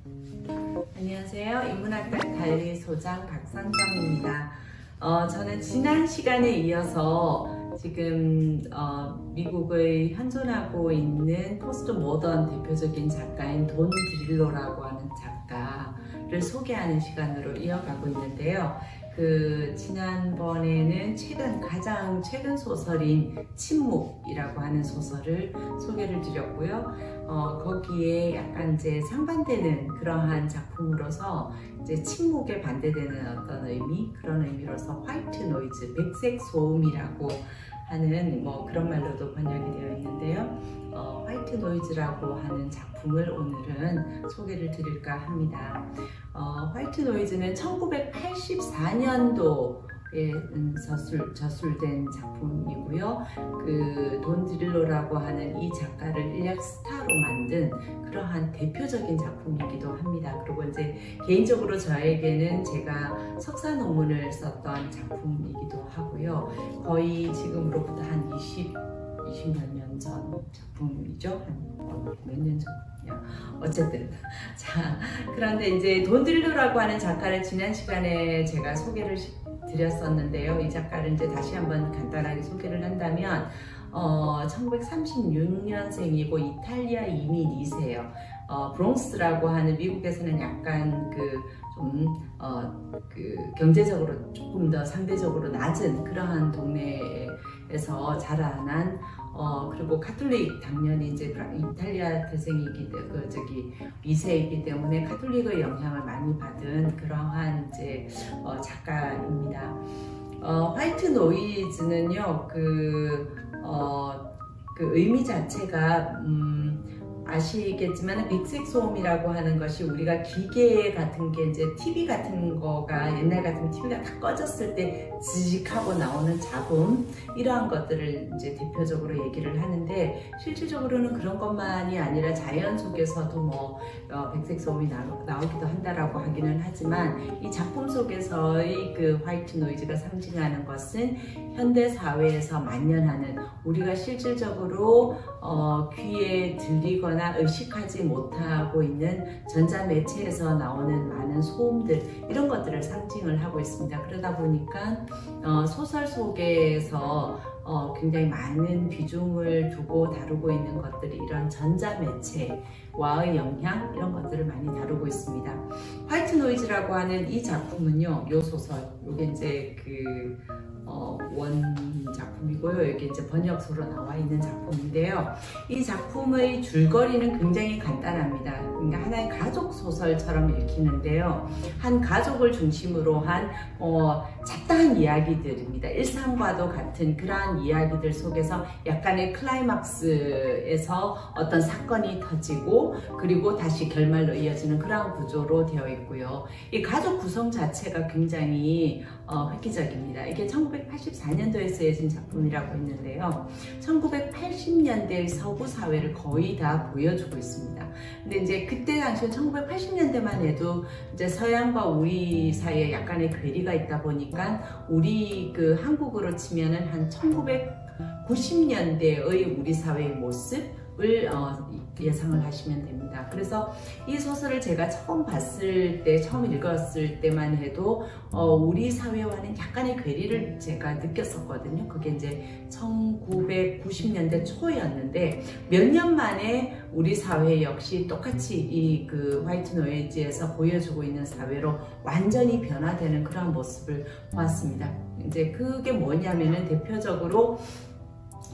안녕하세요. 인문학과 관리소장 박상정입니다. 저는 지난 시간에 이어서 지금 미국의 현존하고 있는 포스트 모던 대표적인 작가인 돈 드릴로라고 하는 작가를 소개하는 시간으로 이어가고 있는데요. 지난번에는 가장 최근 소설인 침묵이라고 하는 소설을 소개를 드렸고요. 거기에 약간 이제 상반되는 그러한 작품으로서 이제 침묵에 반대되는 어떤 그런 의미로서 화이트 노이즈, 백색 소음이라고 하는 그런 말로도 번역이 되어 있는데요. 화이트 노이즈라고 하는 작품을 오늘은 소개를 드릴까 합니다. 화이트 노이즈는 1984년도에 저술된 작품이고요. 돈 드릴로라고 하는 이 작가를 인력 스타로 만든 그러한 대표적인 작품이기도 합니다. 그리고 이제 개인적으로 저에게는 제가 석사 논문을 썼던 작품이기도 하고요. 거의 지금으로부터 한 20몇 년 전 작품이죠. 몇 년 전이요. 어쨌든 그런데 이제 돈 드릴로라고 하는 작가를 지난 시간에 제가 소개를 드렸었는데요. 이 작가를 이제 다시 한번 간단하게 소개를 한다면 1936년생이고 이탈리아 이민 2세예요. 브롱스라고 하는 미국에서는 약간 경제적으로 조금 더 상대적으로 낮은 그러한 동네에서 자라난 그리고 가톨릭, 당연히 이제 이탈리아 태생이기 때문에 2세이기 때문에 가톨릭의 영향을 많이 받은 그러한 이제 작가입니다. 화이트 노이즈는요, 의미 자체가 아시겠지만 백색 소음이라고 하는 것이 우리가 기계 같은 게 이제 TV 같은 거가 옛날 같은 TV가 다 꺼졌을 때 지직하고 나오는 잡음, 이러한 것들을 이제 대표적으로 얘기를 하는데, 실질적으로는 그런 것만이 아니라 자연 속에서도 백색 소음이 나오기도 한다라고 하기는 하지만, 이 작품 속에서의 화이트 노이즈가 상징하는 것은 현대 사회에서 만연하는, 우리가 실질적으로 귀에 들리거나 의식하지 못하고 있는 전자매체에서 나오는 많은 소음들, 이런 것들을 상징을 하고 있습니다. 그러다 보니까 소설 속에서 굉장히 많은 비중을 두고 다루고 있는 것들이 이런 전자매체와의 영향, 이런 것들을 많이 다루고 있습니다. 화이트 노이즈라고 하는 이 작품은요, 이 소설, 이게 이제 원 작품이고요. 여기 이제 번역서로 나와 있는 작품인데요. 이 작품의 줄거리는 굉장히 간단합니다. 그러니까 하나의 가족 소설처럼 읽히는데요. 한 가족을 중심으로 한 잡다한 이야기들입니다. 일상과도 같은 그러한 이야기들 속에서 약간의 클라이막스에서 어떤 사건이 터지고 그리고 다시 결말로 이어지는 그러한 구조로 되어 있고요. 이 가족 구성 자체가 굉장히 획기적입니다. 이게 1984년도에 쓰여진 작품이라고 했는데요. 1980년대의 서구 사회를 거의 다 보여주고 있습니다. 근데 이제 그때 당시 1980년대만 해도 이제 서양과 우리 사이에 약간의 괴리가 있다 보니까 우리 한국으로 치면은 한 1990년대의 우리 사회의 모습을 예상을 하시면 됩니다. 그래서 이 소설을 제가 처음 읽었을 때만 해도 우리 사회와는 약간의 괴리를 제가 느꼈었거든요. 그게 이제 1990년대 초였는데, 몇 년 만에 우리 사회 역시 똑같이 이 화이트 노이즈에서 보여주고 있는 사회로 완전히 변화되는 그런 모습을 보았습니다. 이제 그게 뭐냐면은 대표적으로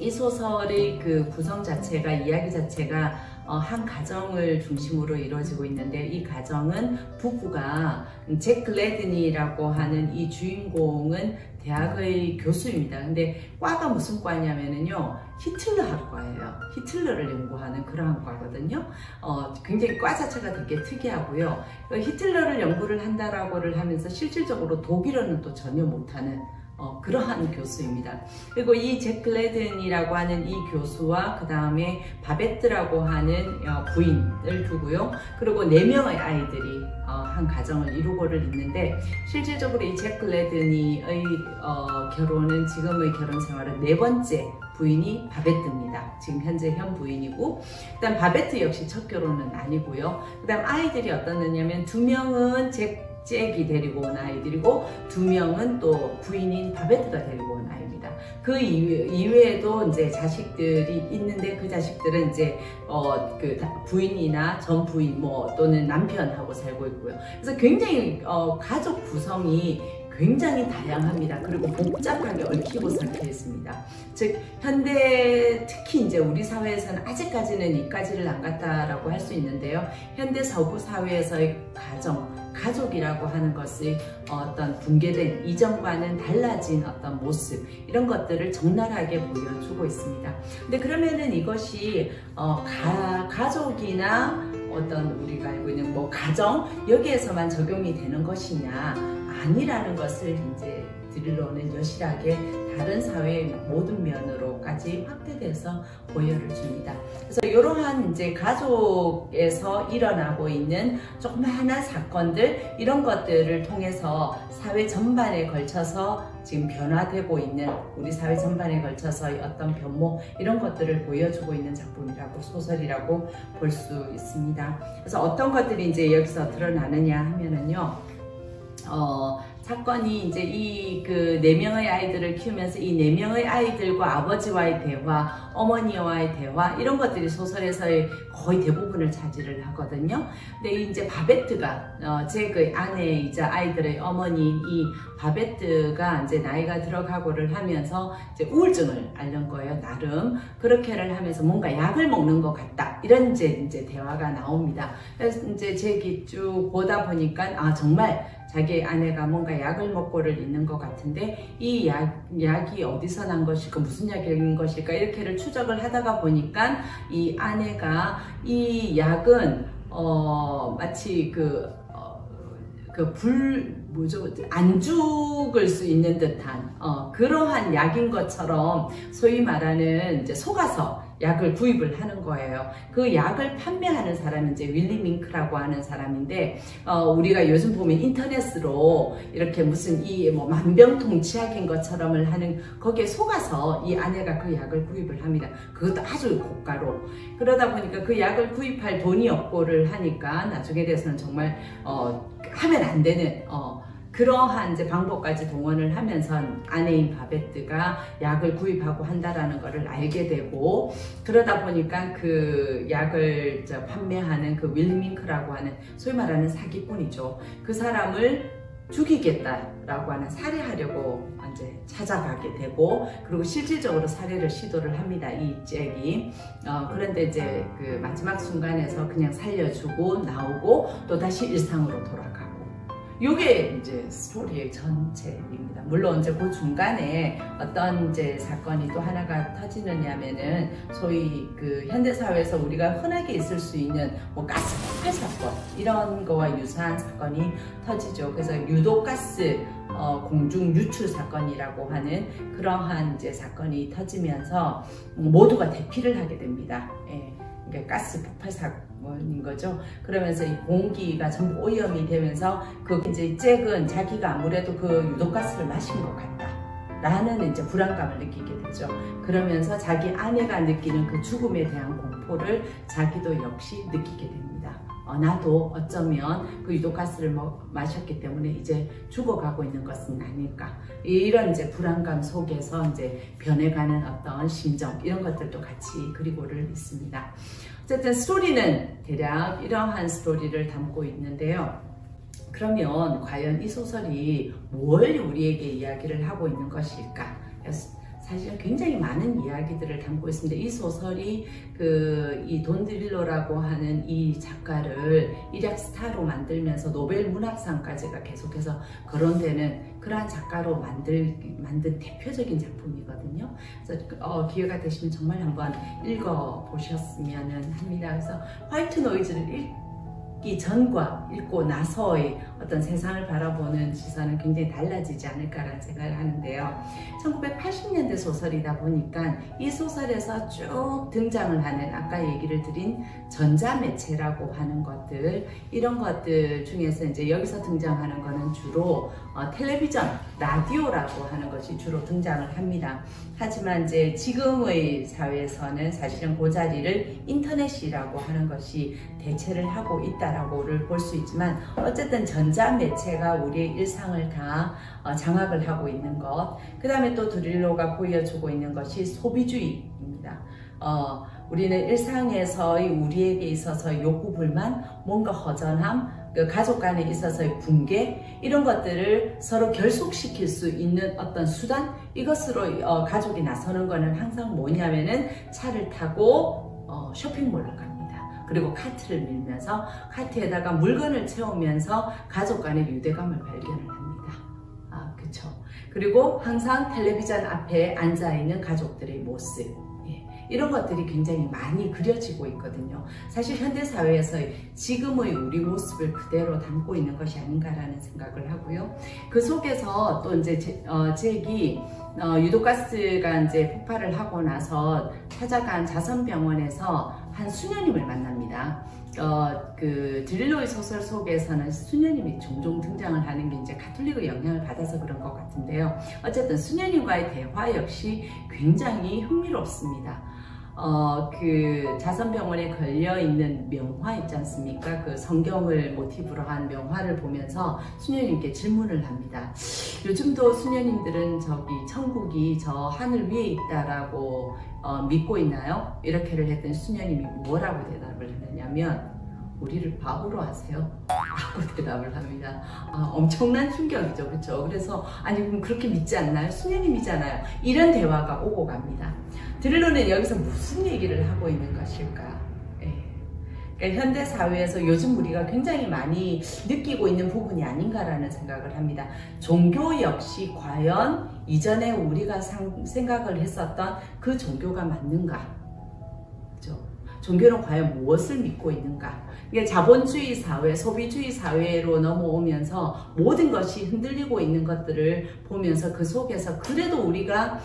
이 소설의 구성 자체가, 이야기 자체가 한 가정을 중심으로 이루어지고 있는데, 이 가정은 부부가, 잭 글래드니라고 하는 이 주인공은 대학의 교수입니다. 근데 과가 무슨 과냐면요, 히틀러 학과예요. 히틀러를 연구하는 그러한 과거든요. 굉장히 과 자체가 되게 특이하고요. 히틀러를 연구를 한다라고를 하면서 실질적으로 독일어는 또 전혀 못하는 그러한 교수입니다. 그리고 이 잭 글래든이라고 하는 이 교수와 그 다음에 바베트라고 하는 부인을 두고요. 그리고 4명의 아이들이 한 가정을 이루고를 있는데, 실질적으로 이 잭 글래든의 결혼은, 지금의 결혼 생활은 4번째 부인이 바베트입니다. 지금 현재 현 부인이고, 그 다음 바베트 역시 첫 결혼은 아니고요. 그 다음 아이들이 어떻느냐면 2명은 잭이 데리고 온 아이들이고 2명은 또 부인인 바베트가 데리고 온 아이입니다. 그 이외에도 이제 자식들이 있는데, 그 자식들은 이제 그 부인이나 전 부인 또는 남편하고 살고 있고요. 그래서 굉장히 가족 구성이 굉장히 다양합니다. 그리고 복잡하게 얽히고 섞여 있습니다. 즉, 현대, 특히 이제 우리 사회에서는 아직까지는 이까지를 안 갔다라고 할 수 있는데요. 현대 서구 사회에서의 가족이라고 하는 것이 어떤 붕괴된, 이전과는 달라진 어떤 모습, 이런 것들을 적나라하게 보여주고 있습니다. 근데 그러면은 이것이 가족이나 어떤 우리가 알고 있는 가정, 여기에서만 적용이 되는 것이냐, 아니라는 것을 이제 드릴로는 여실하게 다른 사회의 모든 면으로까지 확대돼서 보여를 줍니다. 그래서 이러한 이제 가족에서 일어나고 있는 조그마한 사건들, 이런 것들을 통해서 사회 전반에 걸쳐서 지금 변화되고 있는, 우리 사회 전반에 걸쳐서의 어떤 변모, 이런 것들을 보여주고 있는 작품이라고, 소설이라고 볼 수 있습니다. 그래서 어떤 것들이 이제 여기서 드러나느냐 하면은요, 사건이 이제 이 4명의 아이들을 키우면서 이 4명의 아이들과 아버지와의 대화, 어머니와의 대화, 이런 것들이 소설에서의 거의 대부분을 차지를 하거든요. 근데 이제 바베트가, 제 아내이자 아이들의 어머니인 이 바베트가 이제 나이가 들어가고를 하면서 이제 우울증을 앓는 거예요, 나름. 그렇게를 하면서 뭔가 약을 먹는 것 같다, 이런 이제 대화가 나옵니다. 그래서 이제 제 얘기 쭉 보다 보니까, 정말 자기 아내가 뭔가 약을 먹고를 있는 것 같은데, 이 약이 어디서 난 것일까, 무슨 약인 것일까, 이렇게를 추적을 하다가 보니까 이 아내가 이 약은 마치 안 죽을 수 있는 듯한 그러한 약인 것처럼, 소위 말하는 이제 속아서 약을 구입을 하는 거예요. 그 약을 판매하는 사람이 이제 윌리 밍크라고 하는 사람인데, 우리가 요즘 보면 인터넷으로 이렇게 무슨 만병통치약인 것처럼을 하는, 거기에 속아서 이 아내가 그 약을 구입을 합니다. 그것도 아주 고가로. 그러다 보니까 그 약을 구입할 돈이 없고를 하니까 나중에 돼서는 정말 하면 안 되는 그러한 이제 방법까지 동원을 하면서 아내인 바베트가 약을 구입하고 한다라는 것을 알게 되고, 그러다 보니까 그 약을 판매하는 그 윌리 밍크라고 하는, 소위 말하는 사기꾼이죠. 그 사람을 죽이겠다라고 하는, 살해하려고 이제 찾아가게 되고, 그리고 실질적으로 살해를 시도를 합니다, 이 잭이. 그런데 이제 그 마지막 순간에서 그냥 살려주고 나오고 또 다시 일상으로 돌아가고. 요게 이제 스토리의 전체입니다. 물론 이제 그 중간에 어떤 이제 사건이 또 하나가 터지느냐면은, 소위 현대사회에서 우리가 흔하게 있을 수 있는 가스 폭발 사건, 이런 거와 유사한 사건이 터지죠. 그래서 유독가스 공중 유출 사건이라고 하는 그러한 이제 사건이 터지면서 모두가 대피를 하게 됩니다. 예. 그러니까 가스 폭발 사건인 거죠. 그러면서 이 공기가 전부 오염이 되면서 이제 잭은 자기가 아무래도 그 유독가스를 마신 것 같다 라는 이제 불안감을 느끼게 되죠. 그러면서 자기 아내가 느끼는 그 죽음에 대한 공포를 자기도 역시 느끼게 됩니다. 나도 어쩌면 그 유독가스를 마셨기 때문에 이제 죽어가고 있는 것은 아닐까, 이런 이제 불안감 속에서 이제 변해가는 어떤 심정, 이런 것들도 같이 그리고를 있습니다. 어쨌든 스토리는 대략 이러한 스토리를 담고 있는데요. 그러면 과연 이 소설이 뭘 우리에게 이야기를 하고 있는 것일까? 사실은 굉장히 많은 이야기들을 담고 있습니다. 이 소설이 이 돈 드릴로라고 하는 이 작가를 일약 스타로 만들면서 노벨 문학상까지가 계속해서 거론되는 그러한 작가로 만든 대표적인 작품이거든요. 그래서 기회가 되시면 정말 한번 읽어보셨으면 합니다. 그래서 화이트 노이즈를 읽기 읽기 전과 읽고 나서의 어떤 세상을 바라보는 시선은 굉장히 달라지지 않을까라는 생각을 하는데요. 1980년대 소설이다 보니까 이 소설에서 쭉 등장을 하는 아까 얘기를 드린 전자매체라고 하는 것들, 이런 것들 중에서 이제 여기서 등장하는 거는 주로 텔레비전, 라디오라고 하는 것이 주로 등장을 합니다. 하지만 이제 지금의 사회에서는 사실은 그 자리를 인터넷이라고 하는 것이 대체를 하고 있다라고를 볼 수 있지만, 어쨌든 전자매체가 우리의 일상을 다 장악을 하고 있는 것, 그 다음에 또 드릴로가 보여주고 있는 것이 소비주의입니다. 우리는 일상에서의 우리에게 있어서 욕구 불만, 뭔가 허전함, 가족 간에 있어서의 붕괴, 이런 것들을 서로 결속시킬 수 있는 어떤 수단, 이것으로 가족이 나서는 거는 항상 뭐냐면은 차를 타고 쇼핑몰을 갑니다. 그리고 카트를 밀면서 카트에다가 물건을 채우면서 가족 간의 유대감을 발견을 합니다. 그쵸. 그리고 항상 텔레비전 앞에 앉아있는 가족들의 모습, 이런 것들이 굉장히 많이 그려지고 있거든요. 사실 현대사회에서 지금의 우리 모습을 그대로 담고 있는 것이 아닌가라는 생각을 하고요. 그 속에서 또 이제 잭이 유독가스가 이제 폭발을 하고 나서 찾아간 자선병원에서 한 수녀님을 만납니다. 그 드릴로의 소설 속에서는 수녀님이 종종 등장을 하는 게 이제 가톨릭의 영향을 받아서 그런 것 같은데요. 어쨌든 수녀님과의 대화 역시 굉장히 흥미롭습니다. 그 자선병원에 걸려있는 명화 있지 않습니까? 그 성경을 모티브로 한 명화를 보면서 수녀님께 질문을 합니다. 요즘도 수녀님들은 저기 천국이 저 하늘 위에 있다라고 믿고 있나요? 이렇게를 했더니 수녀님이 뭐라고 대답을 했느냐면, 우리를 바보로 하세요? 라고 대답을 합니다. 엄청난 충격이죠. 그렇죠? 그래서 아니 그럼 그렇게 믿지 않나요? 수녀님이잖아요. 이런 대화가 오고 갑니다. 드릴로는 여기서 무슨 얘기를 하고 있는 것일까? 그러니까 현대사회에서 요즘 우리가 굉장히 많이 느끼고 있는 부분이 아닌가라는 생각을 합니다. 종교 역시 과연 이전에 우리가 생각을 했었던 그 종교가 맞는가? 그렇죠? 종교는 과연 무엇을 믿고 있는가? 이게 자본주의 사회, 소비주의 사회로 넘어오면서 모든 것이 흔들리고 있는 것들을 보면서 그 속에서 그래도 우리가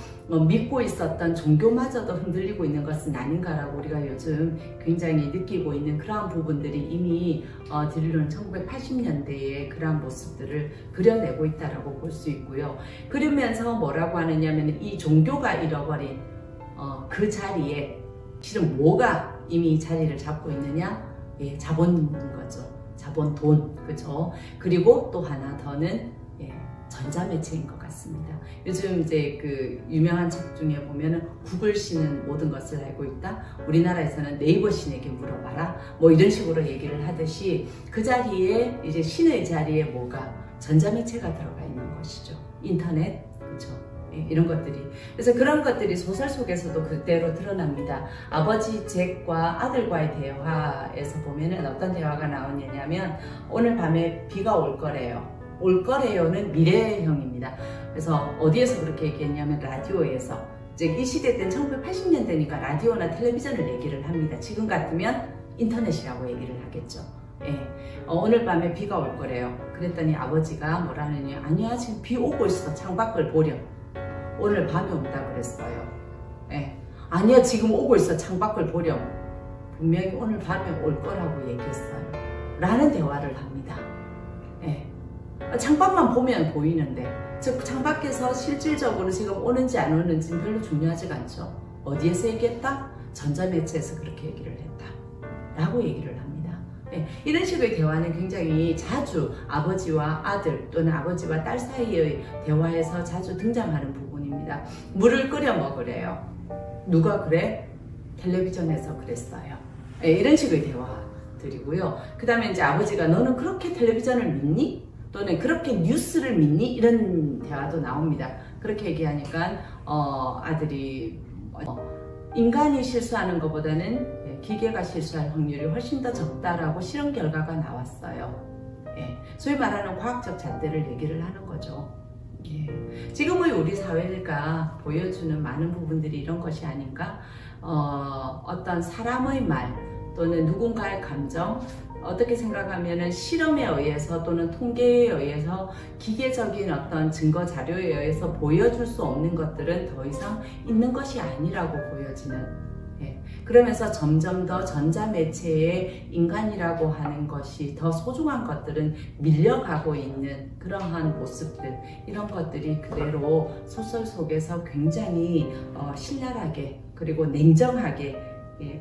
믿고 있었던 종교마저도 흔들리고 있는 것은 아닌가라고 우리가 요즘 굉장히 느끼고 있는 그러한 부분들이 이미 드릴로는 1980년대에 그러한 모습들을 그려내고 있다라고 볼 수 있고요. 그러면서 뭐라고 하느냐면 이 종교가 잃어버린 그 자리에 실은 뭐가 이미 자리를 잡고 있느냐? 자본인 거죠. 자본 돈, 그죠? 그리고 또 하나 더는 전자매체인 것 같습니다. 요즘 이제 그 유명한 책 중에 보면은 구글 씨는 모든 것을 알고 있다. 우리나라에서는 네이버 신에게 물어봐라. 뭐 이런 식으로 얘기를 하듯이 그 자리에 이제 신의 자리에 뭐가 전자매체가 들어가 있는 것이죠. 인터넷, 그죠? 이런 것들이. 그래서 그런 것들이 소설 속에서도 그대로 드러납니다. 아버지 잭과 아들과의 대화에서 보면은 어떤 대화가 나오냐면, 오늘 밤에 비가 올 거래요. 올 거래요는 미래형입니다. 그래서 어디에서 그렇게 얘기했냐면 라디오에서. 이제 이 시대 때는 1980년대니까 라디오나 텔레비전을 얘기를 합니다. 지금 같으면 인터넷이라고 얘기를 하겠죠. 오늘 밤에 비가 올 거래요. 그랬더니 아버지가 뭐라 하느냐, 아니야 지금 비 오고 있어. 창밖을 보렴. 오늘 밤에 온다 그랬어요. 아니야 지금 오고 있어. 창밖을 보렴. 분명히 오늘 밤에 올 거라고 얘기했어요. 라는 대화를 합니다. 창밖만 보면 보이는데, 즉 창밖에서 실질적으로 지금 오는지 안 오는지는 별로 중요하지가 않죠. 어디에서 얘기했다? 전자매체에서 그렇게 얘기를 했다 라고 얘기를 합니다. 이런 식의 대화는 굉장히 자주 아버지와 아들 또는 아버지와 딸 사이의 대화에서 자주 등장하는 부분입니다. 물을 끓여 먹으래요. 누가 그래? 텔레비전에서 그랬어요. 이런 식의 대화들이고요. 그 다음에 이제 아버지가 너는 그렇게 텔레비전을 믿니? 또는 그렇게 뉴스를 믿니? 이런 대화도 나옵니다. 그렇게 얘기하니까 아들이 인간이 실수하는 것보다는 기계가 실수할 확률이 훨씬 더 적다라고 실험 결과가 나왔어요. 소위 말하는 과학적 잣대를 얘기를 하는 거죠. 지금의 우리 사회가 보여주는 많은 부분들이 이런 것이 아닌가? 어떤 사람의 말 또는 누군가의 감정, 어떻게 생각하면은 실험에 의해서 또는 통계에 의해서 기계적인 어떤 증거 자료에 의해서 보여줄 수 없는 것들은 더 이상 있는 것이 아니라고 보여지는, 그러면서 점점 더 전자매체에 인간이라고 하는 것이 더 소중한 것들은 밀려가고 있는 그러한 모습들, 이런 것들이 그대로 소설 속에서 굉장히 신랄하게 그리고 냉정하게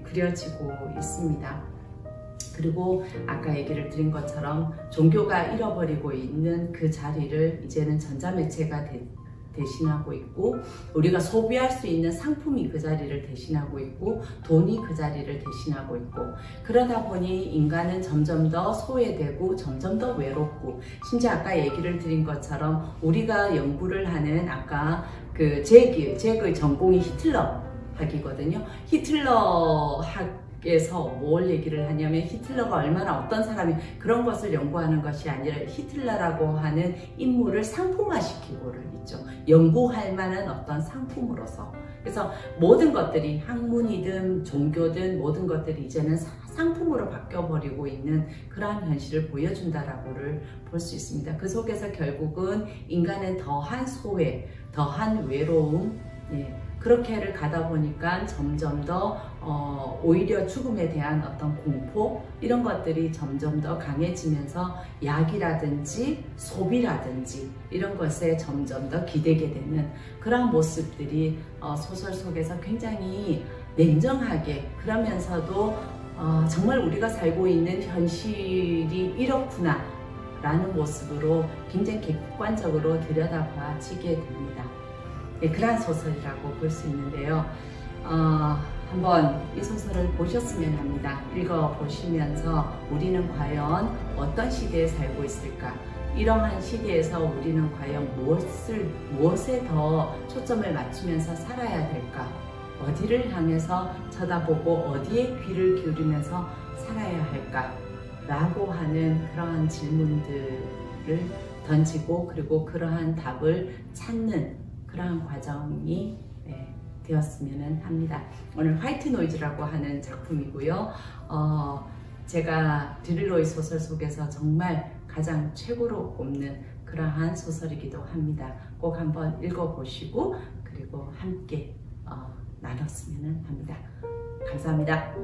그려지고 있습니다. 그리고 아까 얘기를 드린 것처럼 종교가 잃어버리고 있는 그 자리를 이제는 전자매체가 대신하고 있고, 우리가 소비할 수 있는 상품이 그 자리를 대신하고 있고, 돈이 그 자리를 대신하고 있고, 그러다 보니 인간은 점점 더 소외되고 점점 더 외롭고, 심지어 아까 얘기를 드린 것처럼 우리가 연구를 하는 아까 제 전공이 히틀러 학이거든요. 히틀러 학에서 뭘 얘기를 하냐면, 히틀러가 얼마나 어떤 사람이, 그런 것을 연구하는 것이 아니라 히틀러라고 하는 인물을 상품화시키고를 있죠. 연구할 만한 어떤 상품으로서. 그래서 모든 것들이 학문이든 종교든 모든 것들이 이제는 상품으로 바뀌어버리고 있는 그러한 현실을 보여준다라고를 볼 수 있습니다. 그 속에서 결국은 인간은 더한 소외, 더한 외로움, 그렇게를 가다 보니까 점점 더 오히려 죽음에 대한 어떤 공포, 이런 것들이 점점 더 강해지면서 약이라든지 소비라든지 이런 것에 점점 더 기대게 되는 그런 모습들이 소설 속에서 굉장히 냉정하게, 그러면서도 정말 우리가 살고 있는 현실이 이렇구나 라는 모습으로 굉장히 객관적으로 들여다봐지게 됩니다. 그러한 소설이라고 볼 수 있는데요. 한번 이 소설을 보셨으면 합니다. 읽어보시면서 우리는 과연 어떤 시대에 살고 있을까? 이러한 시대에서 우리는 과연 무엇에 더 초점을 맞추면서 살아야 될까? 어디를 향해서 쳐다보고 어디에 귀를 기울이면서 살아야 할까? 라고 하는 그러한 질문들을 던지고, 그리고 그러한 답을 찾는 그러한 과정이 되었으면 합니다. 오늘 화이트 노이즈라고 하는 작품이고요. 제가 드릴로이 소설 속에서 정말 가장 최고로 꼽는 그러한 소설이기도 합니다. 꼭 한번 읽어보시고 그리고 함께 나눴으면 합니다. 감사합니다.